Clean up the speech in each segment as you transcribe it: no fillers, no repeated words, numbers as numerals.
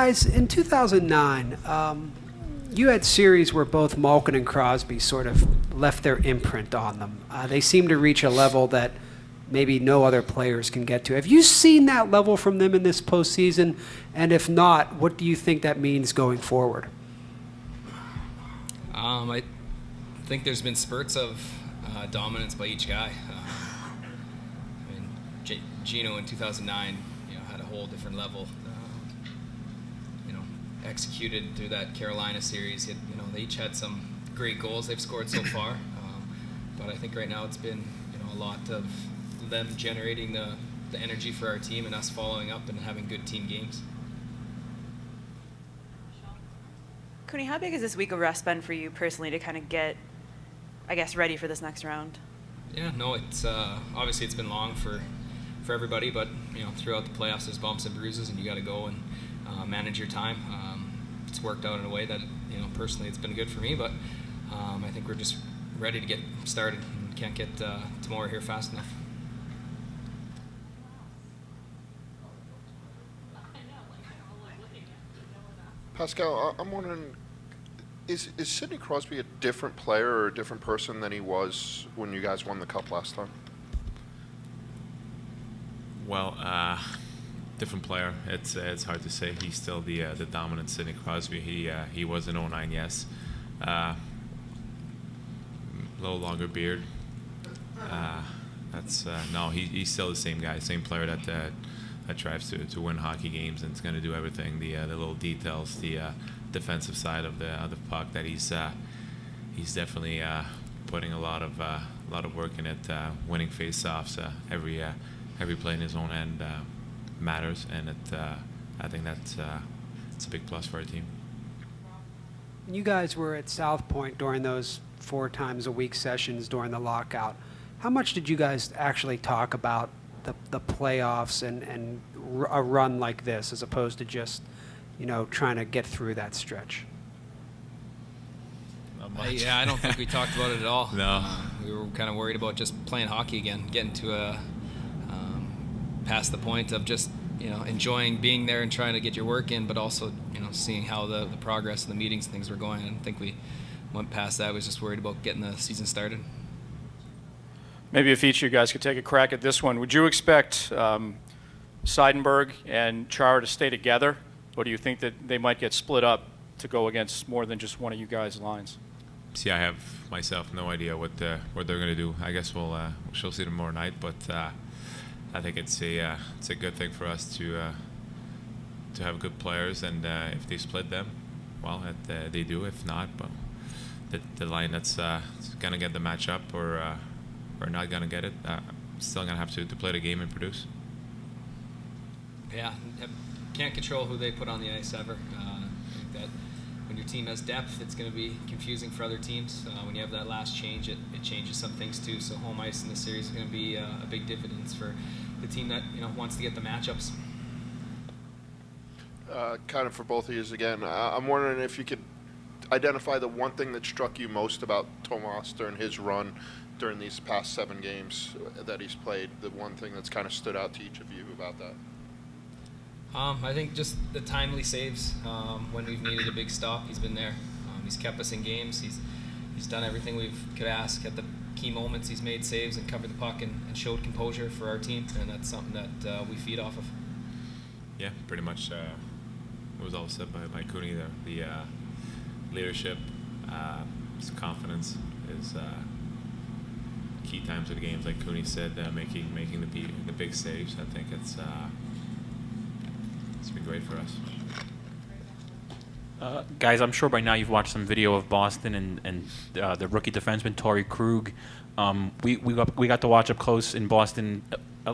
Guys, in 2009, you had series where both Malkin and Crosby sort of left their imprint on them. They seem to reach a level that maybe no other players can get to. Have you seen that level from them in this postseason? And if not, what do you think that means going forward? I think there's been spurts of dominance by each guy. I mean, Gino in 2009, had a whole different level. Executed through that Carolina series. They each had some great goals they've scored so far. But I think right now it's been, a lot of them generating the energy for our team and us following up and having good team games. Kuni, how big has this week of rest been for you personally to kind of get, I guess, ready for this next round? Yeah, no, it's obviously it's been long for everybody, but throughout the playoffs there's bumps and bruises, and you got to go and manage your time. It's worked out in a way that personally it's been good for me, but I think we're just ready to get started and can't get tomorrow here fast enough. Pascal, I'm wondering, is Sidney Crosby a different player or a different person than he was when you guys won the Cup last time? Well, different player. It's hard to say. He's still the dominant Sidney Crosby. He was in 09, yes. Little longer beard. No. He's still the same guy, same player that tries to win hockey games and is going to do everything. The little details, the defensive side of the puck that he's definitely putting a lot of work in it. Winning face-offs, every play in his own end matters, and I think it's a big plus for our team. You guys were at South Point during those 4 times a week sessions during the lockout. How much did you guys actually talk about the playoffs and a run like this, as opposed to just trying to get through that stretch? Not much. Yeah, I don't think we talked about it at all. No. We were kind of worried about just playing hockey again, getting to past the point of just enjoying being there and trying to get your work in, but also seeing how the progress and the meetings and things were going. I don't think we went past that. We was just worried about getting the season started. Maybe if each of you guys could take a crack at this one, would you expect Seidenberg and Chara to stay together, or do you think that they might get split up to go against more than just one of you guys' lines? See, I have myself no idea what they're going to do. I guess we'll see tomorrow night, but I think it's a good thing for us to have good players, and if they split them, well, they do. If not, but the line that's going to get the matchup or not going to get it, still going to have to play the game and produce. Yeah, can't control who they put on the ice ever. I think that when your team has depth, it's going to be confusing for other teams. When you have that last change, it changes some things too. So home ice in this series is going to be a big dividends for the team that wants to get the matchups. Kind of for both of you again, I'm wondering if you could identify the one thing that struck you most about Tomas during his run during these past 7 games that he's played, the one thing that's kind of stood out to each of you about that. I think just the timely saves. When we've needed a big stop, he's been there. He's kept us in games. He's done everything we could ask. At the key moments, he's made saves and covered the puck and showed composure for our team, and that's something that we feed off of. Yeah, pretty much. It was all said by Kuni there. The leadership, his confidence, his key times of the games, like Kuni said, making the big saves. I think it's been great for us. Guys, I'm sure by now you've watched some video of Boston and the rookie defenseman Torrey Krug. We got to watch up close in Boston.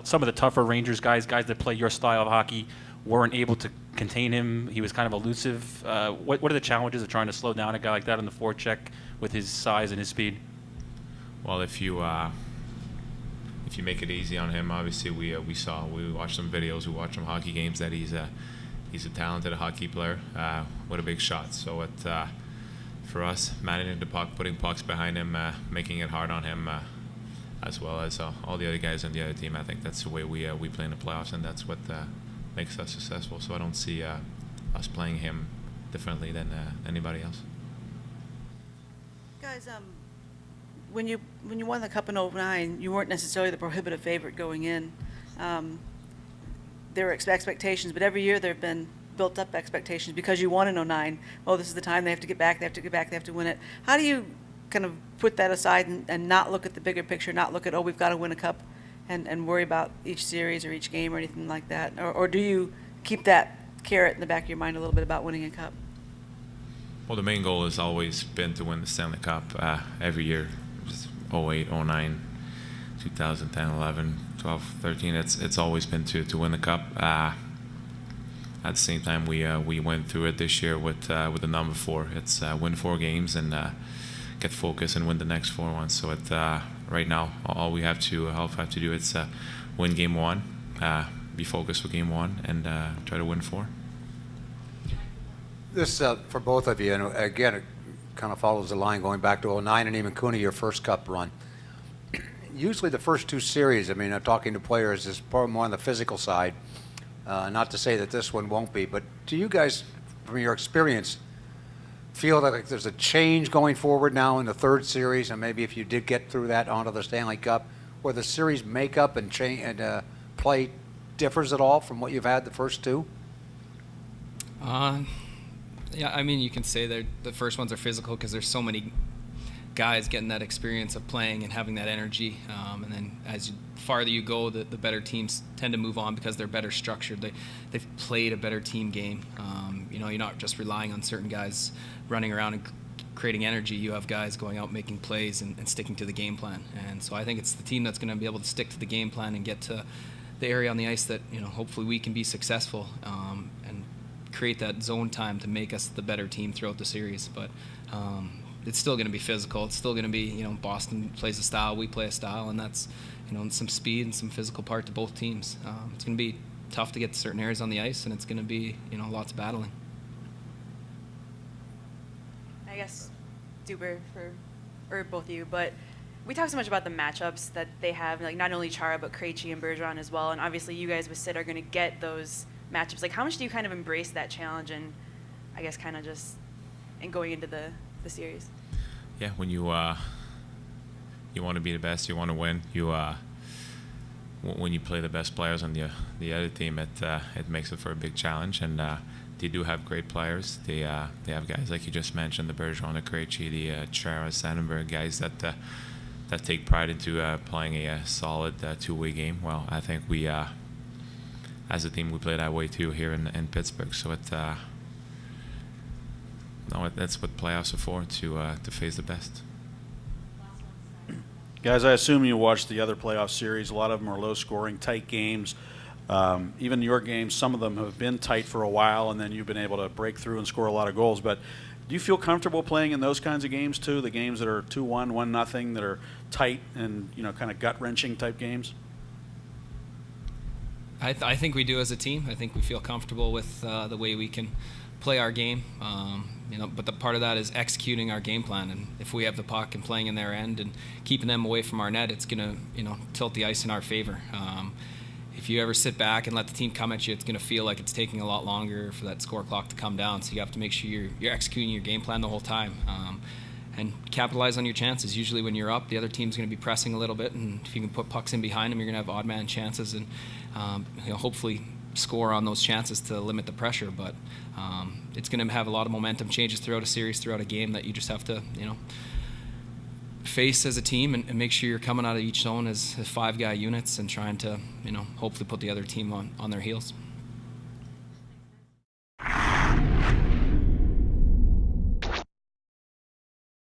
Some of the tougher Rangers guys that play your style of hockey, weren't able to contain him. He was kind of elusive. What are the challenges of trying to slow down a guy like that on the forecheck with his size and his speed? Well, if you make it easy on him, obviously we watched some videos, we watched some hockey games that he's a talented hockey player with a big shot. So for us, managing the puck, putting pucks behind him, making it hard on him, as well as all the other guys on the other team, I think that's the way we play in the playoffs, and that's what makes us successful. So I don't see us playing him differently than anybody else. Guys, when you won the Cup in '09, you weren't necessarily the prohibitive favorite going in. There were expectations, but every year there have been built-up expectations because you won in '09. Oh, this is the time they have to get back, they have to get back, they have to win it. How do you kind of put that aside and not look at the bigger picture, not look at, oh, we've got to win a Cup, and worry about each series or each game or anything like that? Or do you keep that carrot in the back of your mind a little bit about winning a Cup? Well, the main goal has always been to win the Stanley Cup every year. Just 08, 09, 2010, 11, 12, 13. It's always been to win the Cup. At the same time, we went through it this year with the number 4. It's win 4 games and get focused and win the next 4 ones. So right now, all we have to do is win game 1, be focused for game 1, and try to win 4. This for both of you, and again, it kind of follows the line going back to '09 and even Cooney, your first Cup run. Usually the first 2 series, I mean, I'm talking to players, is probably more on the physical side. Not to say that this one won't be, but do you guys, from your experience, feel that like there's a change going forward now in the 3rd series, and maybe if you did get through that onto the Stanley Cup, where the series makeup and change and play differs at all from what you've had the first 2? Yeah, I mean, you can say that the first ones are physical because there's so many guys getting that experience of playing and having that energy. And then as farther you go, the better teams tend to move on because they're better structured. They've played a better team game. You're not just relying on certain guys running around and creating energy. You have guys going out making plays and sticking to the game plan. And so I think it's the team that's going to be able to stick to the game plan and get to the area on the ice that hopefully we can be successful and create that zone time to make us the better team throughout the series. But it's still going to be physical. It's still going to be, Boston plays a style, we play a style, and that's, some speed and some physical part to both teams. It's going to be tough to get to certain areas on the ice, and it's going to be, lots of battling. I guess, Duber, or both of you, but we talk so much about the matchups that they have, like not only Chara, but Krejci and Bergeron as well, and obviously you guys with Sid are going to get those matchups. Like, how much do you kind of embrace that challenge and, I guess, kind of just in going into the series? Yeah, when you want to be the best, you want to win. When you play the best players on the other team, it makes it for a big challenge. And they do have great players. They have guys like you just mentioned, the Bergeron, the Krejci, the Chara, Sandberg, guys that take pride into playing a solid 2-way game. Well, I think we, as a team, we play that way too here in Pittsburgh. So that's what playoffs are for, to face the best. Guys, I assume you watched the other playoff series. A lot of them are low-scoring, tight games. Even your games, some of them have been tight for a while, and then you've been able to break through and score a lot of goals. But do you feel comfortable playing in those kinds of games too, the games that are 2-1, 1-0, that are tight and kind of gut-wrenching type games? I think we do as a team. I think we feel comfortable with the way we can play our game. But the part of that is executing our game plan. And if we have the puck and playing in their end and keeping them away from our net, it's going to tilt the ice in our favor. If you ever sit back and let the team come at you, it's going to feel like it's taking a lot longer for that score clock to come down. So you have to make sure you're executing your game plan the whole time. And capitalize on your chances. Usually when you're up, the other team's going to be pressing a little bit, and if you can put pucks in behind them, you're going to have odd man chances, and hopefully score on those chances to limit the pressure. But it's going to have a lot of momentum changes throughout a series, throughout a game, that you just have to face as a team and make sure you're coming out of each zone as 5-guy units and trying to hopefully put the other team on their heels.